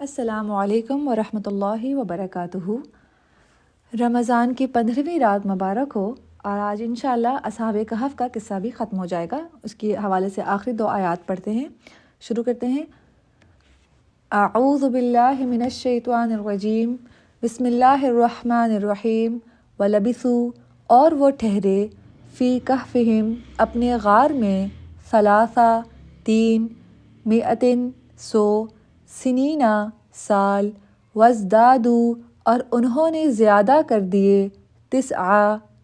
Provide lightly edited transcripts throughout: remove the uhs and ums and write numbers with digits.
السلام علیکم ورحمۃ اللہ وبرکاتہ۔ رمضان کی 15ویں رات مبارک ہو، اور آج انشاءاللہ اصحاب کہف کا قصہ بھی ختم ہو جائے گا۔ اس کے حوالے سے آخری 2 آیات پڑھتے ہیں، شروع کرتے ہیں۔ اعوذ باللہ من الشیطان الرجیم، بسم اللہ الرحمن الرحیم۔ وَلَبِثُوا، اور وہ ٹھہرے، فی کہفہم، اپنے غار میں، 3 مئتٍ، 100، سنینا، سال، وازدادوا، اور انہوں نے زیادہ کر دیے،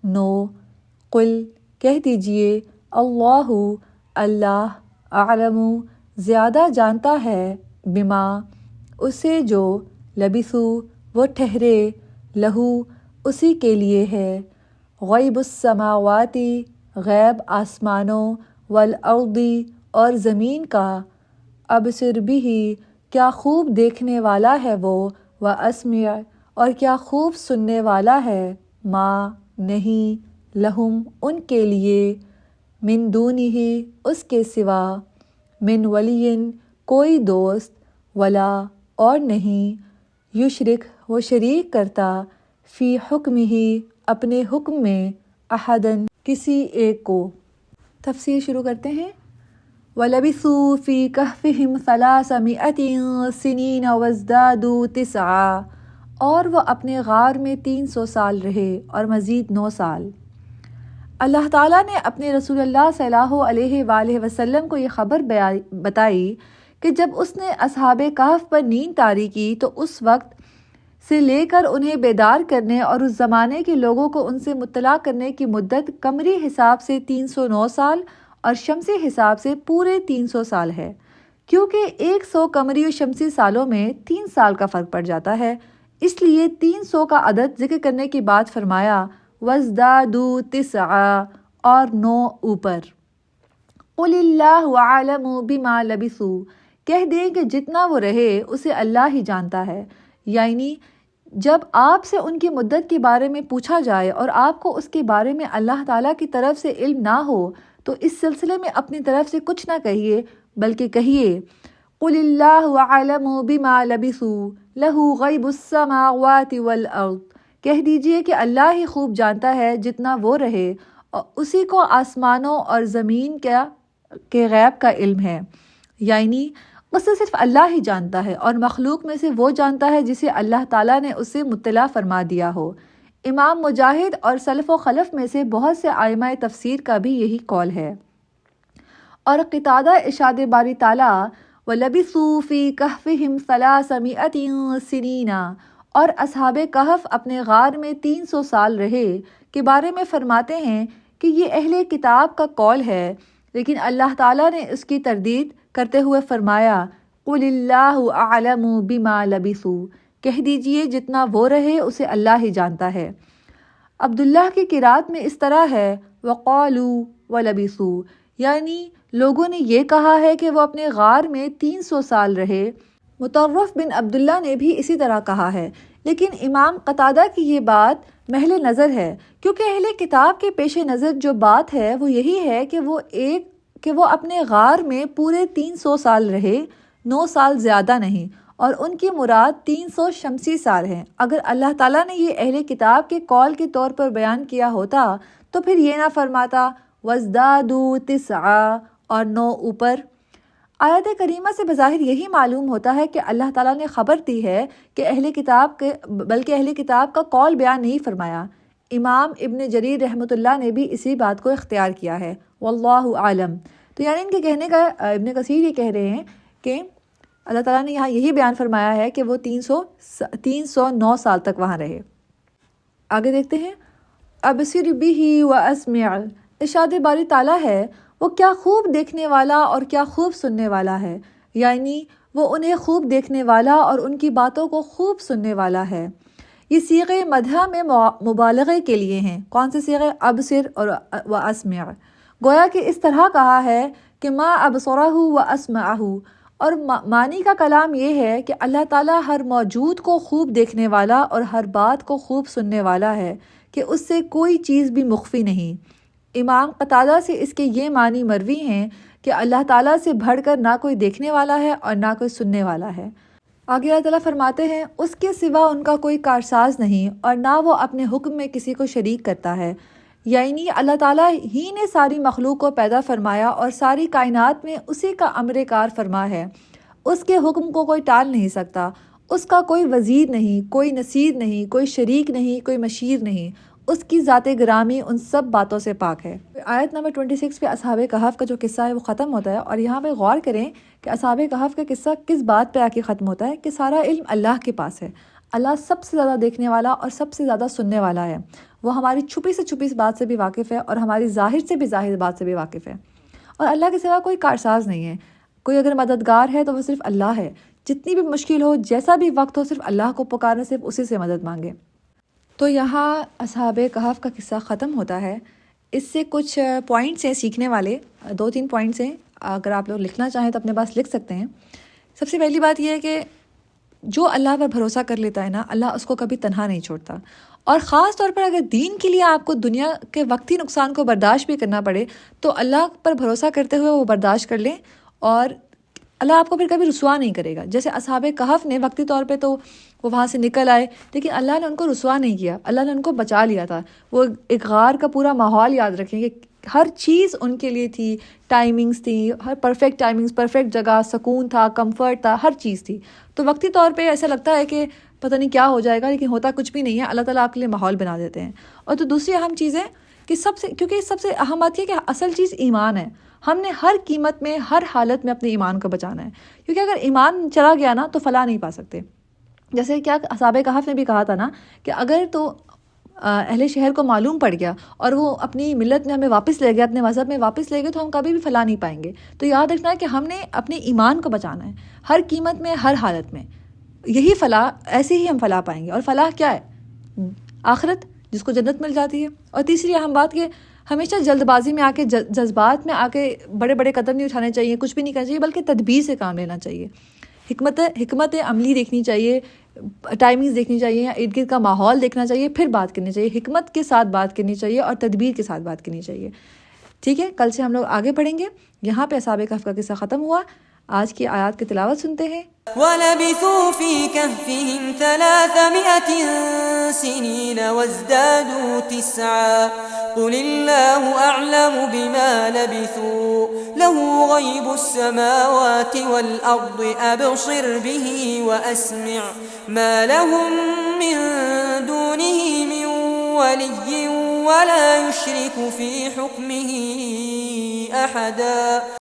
9، قل، کہہ دیجئے، اللہ، اللہ، اعلم، زیادہ جانتا ہے، بما، اسے جو، لبثوا، وہ ٹھہرے، لہو، اسی کے لیے ہے، غیب السماوات، غیب آسمانوں، والارض، اور زمین کا، ابصر بہ، کیا خوب دیکھنے والا ہے وہ، واسمع، اور کیا خوب سننے والا ہے، ما، نہیں، لہم، ان کے لیے، من دونہ، اس کے سوا، من ولی، کوئی دوست، ولا، اور نہیں، یشرک، وہ شریک کرتا، فی حکمہ، اپنے حکم میں، احدن، کسی ایک کو۔ تفسیر شروع کرتے ہیں۔ وَلَبِثُوا فِي كَهْفِهِمْ 300 سِنِينَ وَازْدَادُوا 9، اور وہ اپنے غار میں 300 سال رہے اور مزید 9 سال۔ اللہ تعالیٰ نے اپنے رسول اللہ صلی اللہ علیہ وآلہ وسلم کو یہ خبر بتائی کہ جب اس نے اصحاب کہف پر نیند طاری کی تو اس وقت سے لے کر انہیں بیدار کرنے اور اس زمانے کے لوگوں کو ان سے مطلع کرنے کی مدت قمری حساب سے 309 سال اور شمسی حساب سے پورے 300 سال ہے، کیونکہ 100 قمری و شمسی سالوں میں 3 سال کا فرق پڑ جاتا ہے، اس لیے 300 کا عدد ذکر کرنے کے بعد فرمایا، وَازْدَادُوا 9، اور 9 اوپر۔ قُلِ اللَّهُ أَعْلَمُ بِمَا لَبِثُوا، کہہ دیں کہ جتنا وہ رہے اسے اللہ ہی جانتا ہے، یعنی جب آپ سے ان کی مدت کے بارے میں پوچھا جائے اور آپ کو اس کے بارے میں اللہ تعالیٰ کی طرف سے علم نہ ہو تو اس سلسلے میں اپنی طرف سے کچھ نہ کہیے، بلکہ کہیے، قُلِ اللَّهُ أَعْلَمُ بِمَا لَبِثُوا لَهُ غَيْبُ السَّمَاوَاتِ وَالْأَرْضِ، کہہ دیجئے کہ اللہ ہی خوب جانتا ہے جتنا وہ رہے، اور اسی کو آسمانوں اور زمین کے غیب کا علم ہے، یعنی اسے صرف اللہ ہی جانتا ہے، اور مخلوق میں سے وہ جانتا ہے جسے اللہ تعالیٰ نے اسے مطلع فرما دیا ہو۔ امام مجاہد اور سلف و خلف میں سے بہت سے ائمہ تفسیر کا بھی یہی قول ہے۔ اور قتادہ ارشاد باری تعالیٰ، وَلَبِثُوا فِي كَهْفِهِمْ 300 سِنِينَ، اور اصحاب کہف اپنے غار میں 300 سال رہے کے بارے میں فرماتے ہیں کہ یہ اہل کتاب کا قول ہے، لیکن اللہ تعالیٰ نے اس کی تردید کرتے ہوئے فرمایا، قُلِ اللَّهُ أَعْلَمُ بِمَا لَبِثُوا، کہہ دیجئے جتنا وہ رہے اسے اللہ ہی جانتا ہے۔ عبداللہ کی قرات میں اس طرح ہے، وَقَالُوا وَلَبِثُوا، یعنی لوگوں نے یہ کہا ہے کہ وہ اپنے غار میں 300 سال رہے۔ مطرف بن عبداللہ نے بھی اسی طرح کہا ہے، لیکن امام قتادہ کی یہ بات محل نظر ہے، کیونکہ اہل کتاب کے پیش نظر جو بات ہے وہ یہی ہے کہ وہ اپنے غار میں پورے 300 سال رہے، 9 سال زیادہ نہیں، اور ان کی مراد 300 شمسی سال ہیں۔ اگر اللہ تعالیٰ نے یہ اہل کتاب کے قول کے طور پر بیان کیا ہوتا تو پھر یہ نہ فرماتا، وَازْدَادُوا 9، اور 9 اوپر۔ آیت کریمہ سے بظاہر یہی معلوم ہوتا ہے کہ اللہ تعالیٰ نے خبر دی ہے کہ بلکہ اہل کتاب کا قول بیان نہیں فرمایا۔ امام ابن جریر رحمۃ اللہ نے بھی اسی بات کو اختیار کیا ہے، واللہ عالم۔ تو یعنی ان کے کہنے کا ابن کثیر یہ کہہ رہے ہیں کہ اللہ تعالیٰ نے یہاں یہی بیان فرمایا ہے کہ وہ 309 سال تک وہاں رہے۔ آگے دیکھتے ہیں، ابصر بہ واسمع، ارشاد باری تعالیٰ ہے، وہ کیا خوب دیکھنے والا اور کیا خوب سننے والا ہے، یعنی وہ انہیں خوب دیکھنے والا اور ان کی باتوں کو خوب سننے والا ہے۔ یہ صیغے مدح میں مبالغے کے لیے ہیں۔ کون سے صیغے؟ ابصر اور واسمع، گویا کہ اس طرح کہا ہے کہ ما ابصرہ واسمعہ، اور معنی کا کلام یہ ہے کہ اللہ تعالیٰ ہر موجود کو خوب دیکھنے والا اور ہر بات کو خوب سننے والا ہے کہ اس سے کوئی چیز بھی مخفی نہیں۔ امام قتادہ سے اس کے یہ معنی مروی ہیں کہ اللہ تعالیٰ سے بڑھ کر نہ کوئی دیکھنے والا ہے اور نہ کوئی سننے والا ہے۔ آگے اللہ تعالیٰ فرماتے ہیں اس کے سوا ان کا کوئی کارساز نہیں اور نہ وہ اپنے حکم میں کسی کو شریک کرتا ہے، یعنی اللہ تعالیٰ ہی نے ساری مخلوق کو پیدا فرمایا اور ساری کائنات میں اسی کا امر کار فرما ہے، اس کے حکم کو کوئی ٹال نہیں سکتا، اس کا کوئی وزیر نہیں، کوئی نصیر نہیں، کوئی شریک نہیں، کوئی مشیر نہیں، اس کی ذات گرامی ان سب باتوں سے پاک ہے۔ آیت نمبر 26 پہ اصحاب کہف کا جو قصہ ہے وہ ختم ہوتا ہے، اور یہاں پہ غور کریں کہ اصحاب کہف کا قصہ کس بات پہ آ کے ختم ہوتا ہے کہ سارا علم اللہ کے پاس ہے، اللہ سب سے زیادہ دیکھنے والا اور سب سے زیادہ سننے والا ہے، وہ ہماری چھپی سے چھپی بات سے بھی واقف ہے اور ہماری ظاہر سے بھی ظاہر بات سے بھی واقف ہے، اور اللہ کے سوا کوئی کارساز نہیں ہے، کوئی اگر مددگار ہے تو وہ صرف اللہ ہے، جتنی بھی مشکل ہو، جیسا بھی وقت ہو، صرف اللہ کو پکاریں، صرف اسی سے مدد مانگیں۔ تو یہاں اصحاب کہف کا قصہ ختم ہوتا ہے۔ اس سے کچھ پوائنٹس ہیں سیکھنے والے، 2-3 پوائنٹس ہیں، اگر آپ لوگ لکھنا چاہیں تو اپنے پاس لکھ سکتے ہیں۔ سب سے پہلی بات یہ ہے کہ جو اللہ پر بھروسہ کر لیتا ہے نا، اللہ اس کو کبھی تنہا نہیں چھوڑتا، اور خاص طور پر اگر دین کے لیے آپ کو دنیا کے وقتی نقصان کو برداشت بھی کرنا پڑے تو اللہ پر بھروسہ کرتے ہوئے وہ برداشت کر لیں، اور اللہ آپ کو پھر کبھی رسوا نہیں کرے گا۔ جیسے اصحاب کہف نے وقتی طور پہ تو وہ وہاں سے نکل آئے، لیکن اللہ نے ان کو رسوا نہیں کیا، اللہ نے ان کو بچا لیا تھا۔ وہ ایک غار کا پورا ماحول یاد رکھیں کہ ہر چیز ان کے لیے تھی، ٹائمنگز تھی، ہر پرفیکٹ ٹائمنگز، پرفیکٹ جگہ، سکون تھا، کمفرٹ تھا، ہر چیز تھی۔ تو وقتی طور پہ ایسا لگتا ہے کہ پتہ نہیں کیا ہو جائے گا، لیکن ہوتا کچھ بھی نہیں ہے، اللہ تعالیٰ آپ کے لیے ماحول بنا دیتے ہیں۔ اور تو دوسری اہم چیز ہے کہ کیونکہ سب سے اہم بات یہ کہ اصل چیز ایمان ہے، ہم نے ہر قیمت میں، ہر حالت میں اپنے ایمان کو بچانا ہے، کیونکہ اگر ایمان چلا گیا نا تو فلاح نہیں پا سکتے۔ جیسے کیا اصحاب کہف نے بھی کہا تھا نا کہ اگر تو اہل شہر کو معلوم پڑ گیا اور وہ اپنی ملت میں ہمیں واپس لے گئے، اپنے مذہب میں واپس لے گئے، تو ہم کبھی بھی فلاح نہیں پائیں گے۔ تو یاد رکھنا ہے کہ ہم نے اپنے ایمان کو بچانا ہے ہر قیمت میں، ہر حالت میں، یہی فلاح، ایسے ہی ہم فلاح پائیں گے۔ اور فلاح کیا ہے؟ آخرت، جس کو جنت مل جاتی ہے۔ اور تیسری اہم بات کہ ہمیشہ جلد بازی میں آ کے، جذبات میں آ کے بڑے بڑے قدم نہیں اٹھانے چاہیے، کچھ بھی نہیں کرنا چاہیے، بلکہ تدبیر سے کام لینا چاہیے، حکمت عملی دیکھنی چاہیے، ٹائمنگز دیکھنی چاہیے، ارد گرد کا ماحول دیکھنا چاہیے، پھر بات کرنی چاہیے، حکمت کے ساتھ بات کرنی چاہیے اور تدبیر کے ساتھ بات کرنی چاہیے۔ ٹھیک ہے، کل سے ہم لوگ آگے پڑھیں گے۔ یہاں پہ اصحاب کہف کا قصہ ختم ہوا۔ آج کی آیات کی تلاوت سنتے ہیں۔ وَلَبِثُوا فِي كَهْفِهِمْ 300 سِنِينَ وَازْدَادُوا 9 قُلِ اللَّهُ أَعْلَمُ بِمَا لَبِثُوا لَهُ غَيْبُ السَّمَاوَاتِ وَالْأَرْضِ أَبْصِرْ بِهِ وَأَسْمِعْ مَا لَهُم مِّن دُونِهِ مِن وَلِيٍّ وَلَا يُشْرِكُ فِي حُكْمِهِ أَحَدًا۔